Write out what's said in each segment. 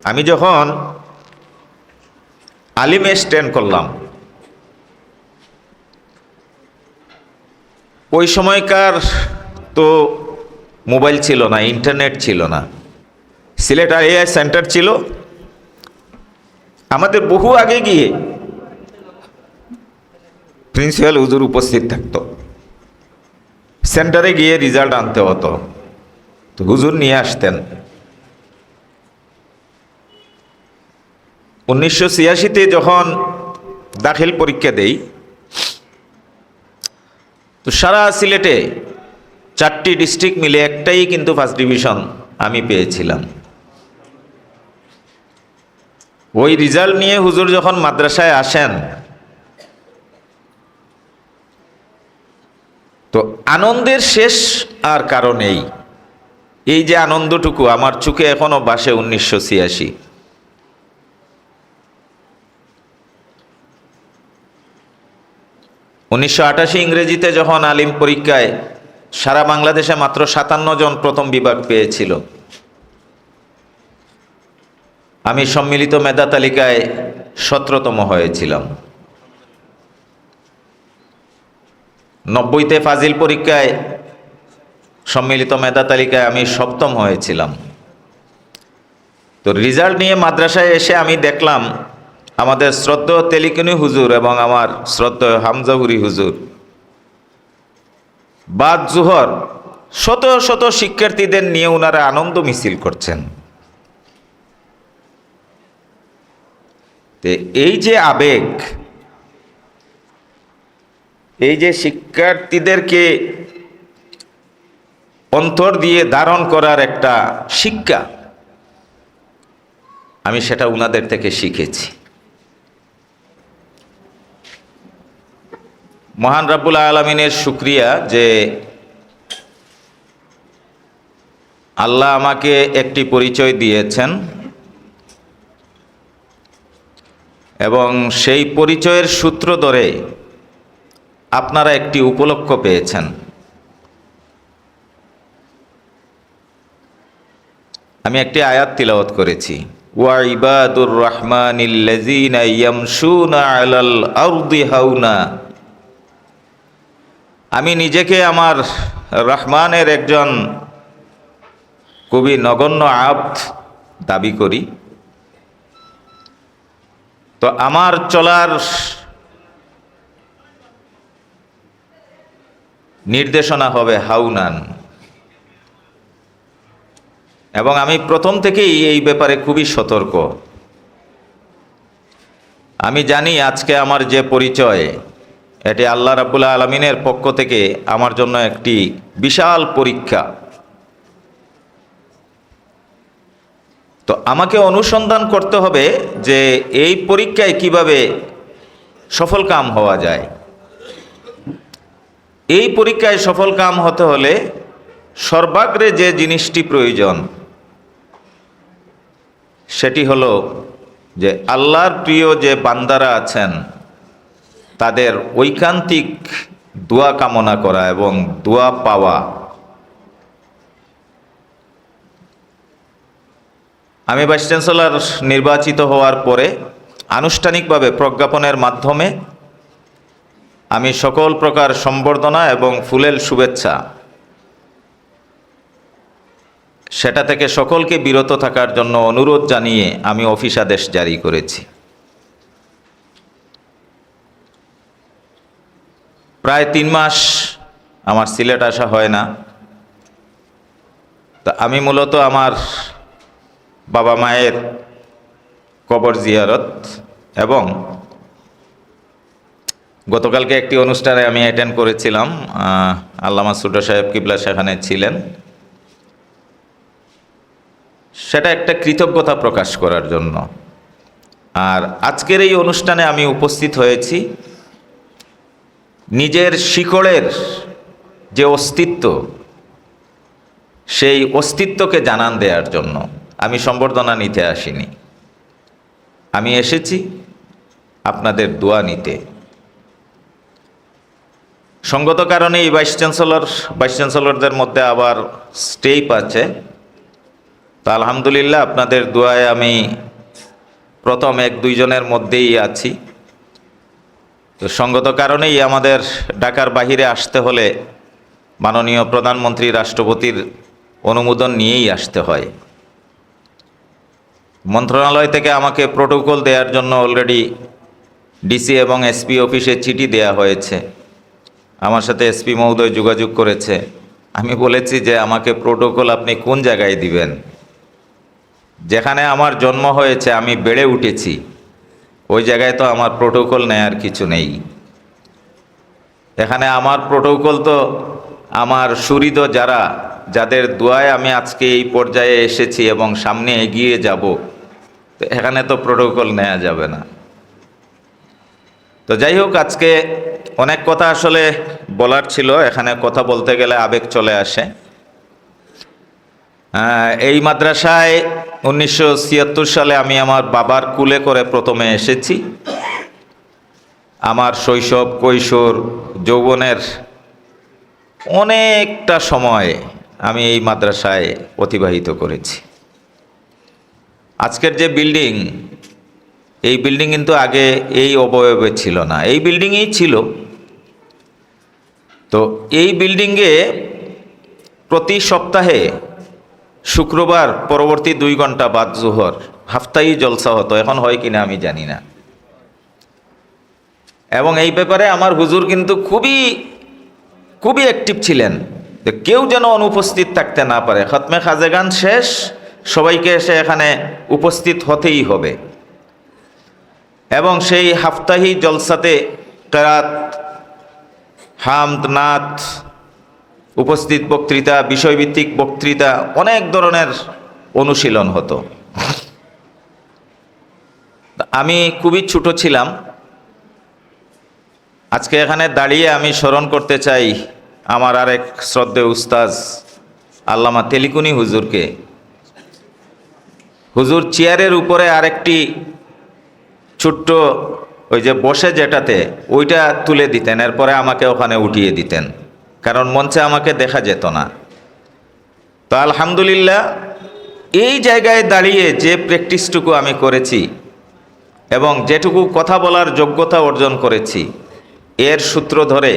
আমি যখন আলিমে স্ট্যান্ড করলাম, ওই সময়কার তো মোবাইল ছিল না, ইন্টারনেট ছিল না। সিলেট এআই সেন্টার ছিল। আমাদের বহু আগে গিয়ে প্রিন্সিপাল হুজুর উপস্থিত থাকতো। সেন্টারে গিয়ে রেজাল্ট আনতে হতো, তো হুজুর নিয়ে আসতেন। 1986-তে যখন দাখিল পরীক্ষা দেই, তো সারা সিলেটে 4টি ডিস্ট্রিক্ট মিলে একটাই কিন্তু ফার্স্ট ডিভিশন আমি পেয়েছিলাম। ওই রেজাল্ট নিয়ে হুজুর যখন মাদ্রাসায় আসেন, তো আনন্দের শেষ আর কারণ নেই। এই যে আনন্দটুকু আমার চোখে এখনো ভাসে 1986। ইংরেজিতে যখন আলিম পরীক্ষায় সারা বাংলাদেশে মাত্র 57 জন প্রথম বিভাগ পেয়েছিল, আমি সম্মিলিত মেধা তালিকায় 17তম হয়েছিলাম। 90-তে ফাজিল পরীক্ষায় সম্মিলিত মেধা তালিকায় আমি 7ম হয়েছিলাম। তো রেজাল্ট নিয়ে মাদ্রাসায় এসে আমি দেখলাম আমাদের শ্রদ্ধেয় তেলিকুনি হুজুর এবং আমার শ্রদ্ধেয় হামজাহুরি হুজুর বাদ জোহর শত শত শিক্ষার্থীদের নিয়ে ওনারা আনন্দ মিছিল করছেন। এই যে আবেগ, এই যে শিক্ষার্থীদেরকে অন্তর দিয়ে ধারণ করার একটা শিক্ষা, আমি সেটা উনাদের থেকে শিখেছি। মহান রাব্বুল আলামিনের শুকরিয়া যে আল্লাহ আমাকে একটি পরিচয় দিয়েছেন এবং সেই পরিচয়ের সূত্র ধরে আপনারা একটি উপলক্ষ পেয়েছেন। আমি একটি আয়াত তিলাওয়াত করেছি, ওয়া ইবাদুর রহমানিল্লাযীনা ইয়ামশুনা আলাল আরদি হাওনা। আমি নিজেকে আমার রহমানের একজন খুবই নগণ্য আব্দ দাবি করি। তো আমার চলার নির্দেশনা হবে হাউনান, এবং আমি প্রথম থেকেই এই ব্যাপারে খুবই সতর্ক। আমি জানি আজকে আমার যে পরিচয়, এটি আল্লাহ রাব্বুল আলামিনের পক্ষ থেকে আমার জন্য একটি বিশাল পরীক্ষা। তো আমাকে অনুসন্ধান করতে হবে যে এই পরীক্ষায় কিভাবে সফলকাম হওয়া যায়। এই পরীক্ষায় সফলকাম হতে হলে সর্বাগ্রে যে জিনিসটি প্রয়োজন, সেটি হলো যে আল্লাহর প্রিয় যে বান্দারা আছেন তাদের ঐকান্তিক দোয়া কামনা করা এবং দোয়া পাওয়া। আমি ভাইস চ্যান্সেলর নির্বাচিত হওয়ার পরে আনুষ্ঠানিকভাবে প্রজ্ঞাপনের মাধ্যমে আমি সকল প্রকার সম্বর্ধনা এবং ফুলেল শুভেচ্ছা সেটা থেকে সকলকে বিরত থাকার জন্য অনুরোধ জানিয়ে আমি অফিসাদেশ জারি করেছি। প্রায় 3 মাস আমার সিলেট আসা হয় না। তা আমি মূলত আমার বাবা মায়ের কবর জিয়ারত এবং গতকালকে একটি অনুষ্ঠানে আমি অ্যাটেন্ড করেছিলাম, আল্লামা সুডা সাহেব কিবলা সেখানে ছিলেন। সেটা একটা কৃতজ্ঞতা প্রকাশ করার জন্য। আর আজকের এই অনুষ্ঠানে আমি উপস্থিত হয়েছি নিজের শিকড়ের যে অস্তিত্ব, সেই অস্তিত্বকে জানান দেওয়ার জন্য। আমি সম্বর্ধনা নিতে আসিনি, আমি এসেছি আপনাদের দোয়া নিতে। সঙ্গত কারণে এই ভাইস চ্যান্সেলরদের মধ্যে আবার স্টেপ আছে। তো তা আলহামদুলিল্লাহ আপনাদের দোয়ায় আমি প্রথম 1-2 জনের মধ্যেই আছি। তো সঙ্গত কারণেই আমাদের ঢাকার বাহিরে আসতে হলে মাননীয় প্রধানমন্ত্রী রাষ্ট্রপতির অনুমোদন নিয়েই আসতে হয়। মন্ত্রণালয় থেকে আমাকে প্রোটোকল দেওয়ার জন্য অলরেডি ডিসি এবং এসপি অফিসে চিঠি দেয়া হয়েছে। আমার সাথে এসপি মহোদয় যোগাযোগ করেছে। আমি বলেছি যে আমাকে প্রোটোকল আপনি কোন জায়গায় দিবেন? যেখানে আমার জন্ম হয়েছে, আমি বেড়ে উঠেছি, ওই জায়গায় তো আমার প্রোটোকল নেয়ার কিছু নেই। এখানে আমার প্রোটোকল তো আমার সুহৃদ যাদের দোয়ায় আমি আজকে এই পর্যায়ে এসেছি এবং সামনে এগিয়ে যাব, তো এখানে তো প্রোটোকল নেওয়া যাবে না। তো যাই হোক, আজকে অনেক কথা আসলে বলার ছিল। এখানে কথা বলতে গেলে আবেগ চলে আসে। এই মাদ্রাসায় 1976 সালে আমি আমার বাবার কুলে করে প্রথমে এসেছি। আমার শৈশব, কৈশোর, যৌবনের অনেকটা সময় আমি এই মাদ্রাসায় অতিবাহিত করেছি। আজকের যে বিল্ডিং, এই বিল্ডিং কিন্তু আগে এই অবয়বে ছিল না, এই বিল্ডিংয়েই ছিল। তো এই বিল্ডিংয়ে প্রতি সপ্তাহে শুক্রবার পরবর্তী 2 ঘন্টা বাদ জোহর হাফতাই জলসা হতো। এখন হয় কিনা আমি জানি না। এবং এই ব্যাপারে আমার হুজুর কিন্তু খুবই অ্যাক্টিভ ছিলেন, যে কেউ যেন অনুপস্থিত থাকতে না পারে। খতমে খাজেগান শেষ, সবাইকে এসে এখানে উপস্থিত হতেই হবে। এবং সেই হাফতাহি জলসাতে কেরাত, হামদ, নাত, উপস্থিত বক্তৃতা, বিষয়ভিত্তিক বক্তৃতা, অনেক ধরনের অনুশীলন হতো। আমি খুবই ছোট ছিলাম। আজকে এখানে দাঁড়িয়ে আমি স্মরণ করতে চাই আমার আরেক শ্রদ্ধেয় উস্তাজ আল্লামা তেলিকুনি হুজুরকে। হুজুর চেয়ারের উপরে আরেকটি ছোট্ট ওই যে বসে যেটাতে, ওইটা তুলে দিতেন, এরপরে আমাকে ওখানে উঠিয়ে দিতেন, কারণ মঞ্চে আমাকে দেখা যেত না। তো আলহামদুলিল্লাহ, এই জায়গায় দাঁড়িয়ে যে প্র্যাকটিসটুকু আমি করেছি এবং যেটুকু কথা বলার যোগ্যতা অর্জন করেছি, এর সূত্র ধরে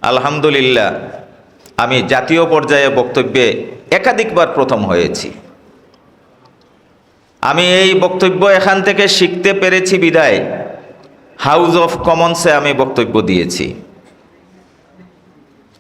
আলহামদুলিল্লাহ আমি জাতীয় পর্যায়ে বক্তব্যে একাধিকবার প্রথম হয়েছি। আমি এই বক্তব্য এখান থেকে শিখতে পেরেছি বিদায় হাউস অফ কমন্সে আমি বক্তব্য দিয়েছি।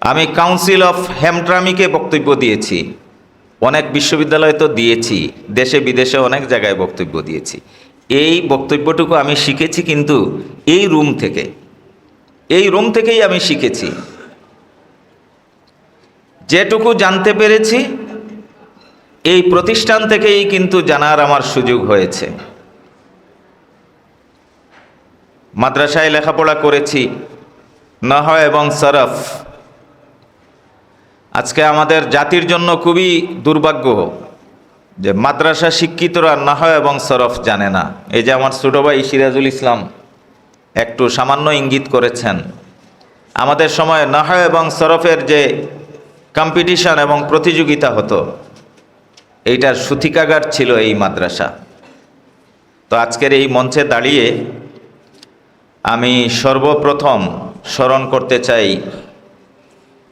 আমি কাউন্সিল অফ হ্যামট্রামিকে বক্তব্য দিয়েছি। অনেক বিশ্ববিদ্যালয়ে তো দিয়েছি, দেশে বিদেশে অনেক জায়গায় বক্তব্য দিয়েছি। এই বক্তব্যটুকু আমি শিখেছি কিন্তু এই রুম থেকেই আমি শিখেছি। যেটুকু জানতে পেরেছি এই প্রতিষ্ঠান থেকেই কিন্তু জানার আমার সুযোগ হয়েছে। মাদ্রাসায় লেখাপড়া করেছি, নাহও এবং সরফ। আজকে আমাদের জাতির জন্য খুবই দুর্ভাগ্য যে মাদ্রাসা শিক্ষিতরা নাহও এবং সরফ জানে না। এই যে আমার ছোট ভাই সিরাজুল ইসলাম একটু সামান্য ইঙ্গিত করেছেন, আমাদের সময় নাহও এবং সরফের যে কম্পিটিশন এবং প্রতিযোগিতা হতো, এইটার সূতিকাগার ছিল এই মাদ্রাসা। তো আজকের এই মঞ্চে দাঁড়িয়ে আমি সর্বপ্রথম স্মরণ করতে চাই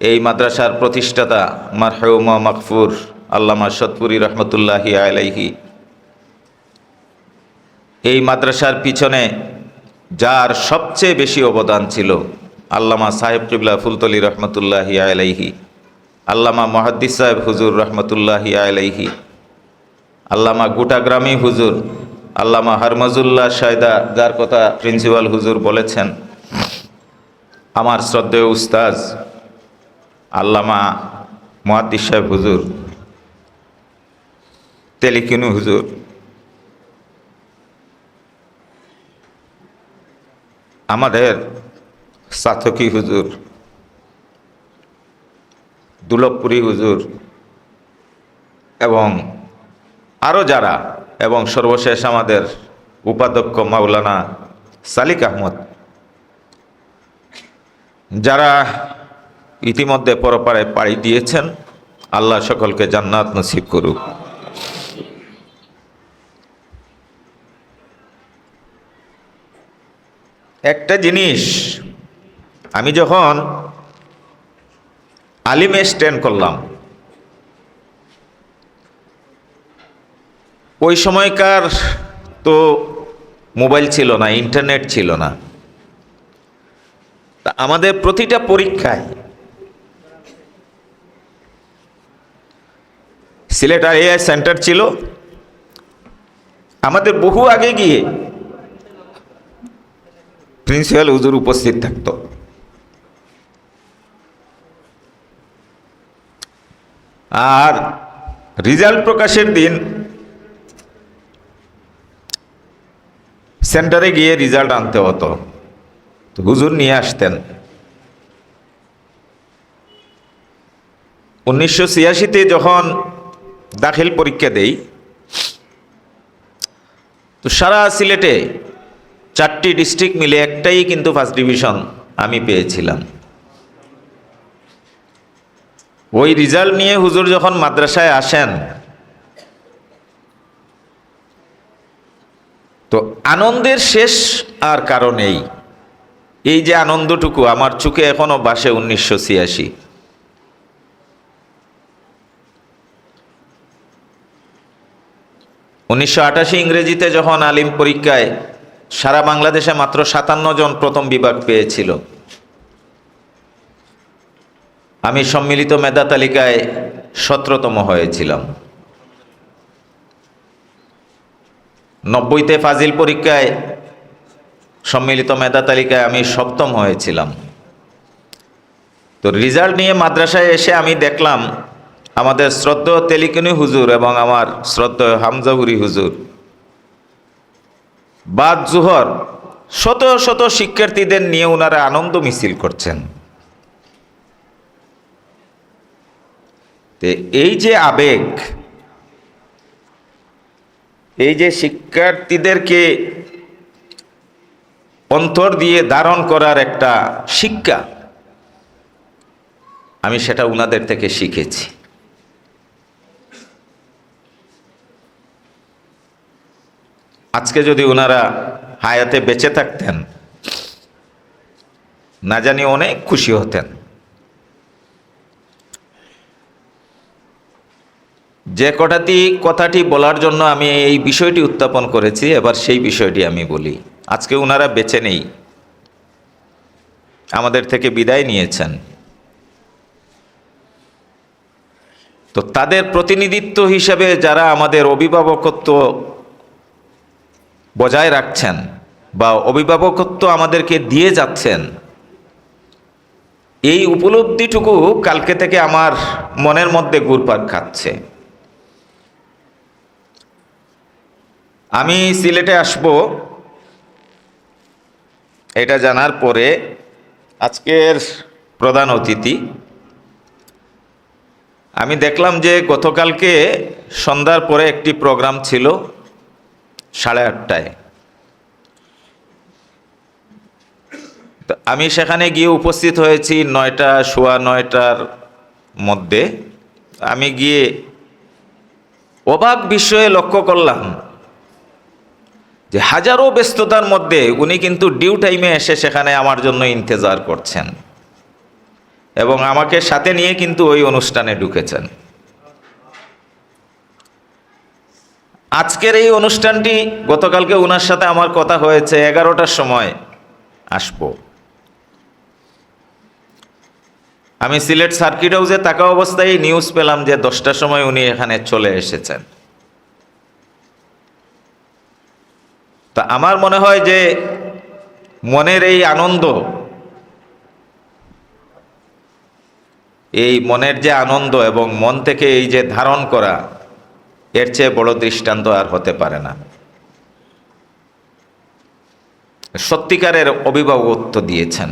এই মাদ্রাসার প্রতিষ্ঠাতা মারহুম মাগফুর আল্লামা শতপুরি রহমতুল্লাহি আলাইহি। এই মাদ্রাসার পিছনে যার সবচেয়ে বেশি অবদান ছিল আল্লামা সাহেব কিবলা ফুলতলি রহমতুল্লাহি আলাইহি, আল্লামা মুহাদ্দিস সাহেব হুজুর রহমতুল্লাহি আলাইহি, আল্লামা গোটাগ্রামী হুজুর, আল্লামা হরমজুল্লাহ শায়দা, যার কথা প্রিন্সিপাল হুজুর বলেছেন, আমার শ্রদ্ধেয় উস্তাজ আল্লামা মুহাদ্দিস সাহেব হুজুর, তেলিকুনি হুজুর, আমাদের সাথকি হুজুর, দুলভপুরি হুজুর এবং আরও যারা, এবং সর্বশেষ আমাদের উপাধ্যক্ষ মাওলানা সালিক আহমদ, যারা ইতিমধ্যে পরপারে পাড়ি দিয়েছেন, আল্লাহ সকলকে জান্নাত নসিব করুক। একটা জিনিস, আমি যখন আলিমে স্ট্যান্ড করলাম, ওই সময়কার তো মোবাইল ছিল না, ইন্টারনেট ছিল না। তা আমাদের প্রতিটা পরীক্ষায় সিলেট আইএ সেন্টার ছিল, আমাদের বহু আগে গিয়ে প্রিন্সিপাল হুজুর উপস্থিত থাকত। আর রেজাল্ট প্রকাশের দিন সেন্টারে গিয়ে রেজাল্ট আনতে হতো, তো হুজুর নিয়ে আসতেন। 1986-তে যখন দাখিল পরীক্ষা দেই, তো সারা সিলেটে 4টি ডিস্ট্রিক্ট মিলে একটাই কিন্তু ফার্স্ট ডিভিশন আমি পেয়েছিলাম। ওই রেজাল্ট নিয়ে হুজুর যখন মাদ্রাসায় আসেন, তো আনন্দের শেষ আর কারণ নেই। এই যে আনন্দটুকু আমার চোখে এখনো ভাসে 1986। 1988 ইংরেজিতে যখন আলিম পরীক্ষায় সারা বাংলাদেশে মাত্র 57 জন প্রথম বিভাগ পেয়েছিল, আমি সম্মিলিত মেধা তালিকায় 17তম হয়েছিলাম। 90-তে ফাজিল পরীক্ষায় সম্মিলিত মেধা তালিকায় আমি 7ম হয়েছিলাম। তো রেজাল্ট নিয়ে মাদ্রাসায় এসে আমি দেখলাম আমাদের শ্রদ্ধেয় তেলিকুনি হুজুর এবং আমার শ্রদ্ধেয় হামজাউরি হুজুর বাদ জোহর শত শত শিক্ষার্থীদের নিয়ে ওনারা আনন্দ মিছিল করছেন। এই যে আবেগ, এই যে শিক্ষার্থীদেরকে অন্তর দিয়ে ধারণ করার একটা শিক্ষা, আমি সেটা ওনাদের থেকে শিখেছি। আজকে যদি ওনারা হায়াতে বেঁচে থাকতেন, না জানি অনেক খুশি হতেন। যে কথাটি বলার জন্য আমি এই বিষয়টি উত্থাপন করেছি, এবার সেই বিষয়টি আমি বলি। আজকে ওনারা বেঁচে নেই, আমাদের থেকে বিদায় নিয়েছেন। তো তাদের প্রতিনিধিত্ব হিসেবে যারা আমাদের অভিভাবকত্ব বজায় রাখছেন বা অভিভাবকত্ব আমাদেরকে দিয়ে যাচ্ছেন, এই উপলব্ধিটুকু কালকে থেকে আমার মনের মধ্যে ঘুরপাক খাচ্ছে। আমি সিলেটে আসব এটা জানার পরে আজকের প্রধান অতিথি, আমি দেখলাম যে গতকালকে সন্ধ্যার পরে একটি প্রোগ্রাম ছিল 8:30টায়। তো আমি সেখানে গিয়ে উপস্থিত হয়েছি 9টা, সোয়া 9টার মধ্যে। আমি গিয়ে অবাক বিস্ময়ে লক্ষ্য করলাম যে হাজারো ব্যস্ততার মধ্যে উনি কিন্তু ডিউ টাইমে এসে সেখানে আমার জন্য ইন্তজার করছেন এবং আমাকে সাথে নিয়ে কিন্তু ওই অনুষ্ঠানে ঢুকেছেন। আজকের এই অনুষ্ঠানটি গতকালকে ওনার সাথে আমার কথা হয়েছে 11টার সময় আসবো। আমি সিলেট সার্কিট হাউসে থাকা অবস্থায় নিউজ পেলাম যে 10টার সময় উনি এখানে চলে এসেছেন। তা আমার মনে হয় যে মনের এই আনন্দ, এই মনের যে আনন্দ এবং মন থেকে এই যে ধারণ করা, এর চেয়ে বড় দৃষ্টান্ত আর হতে পারে না। সত্যিকারের অভিভাবকত্ব দিয়েছেন।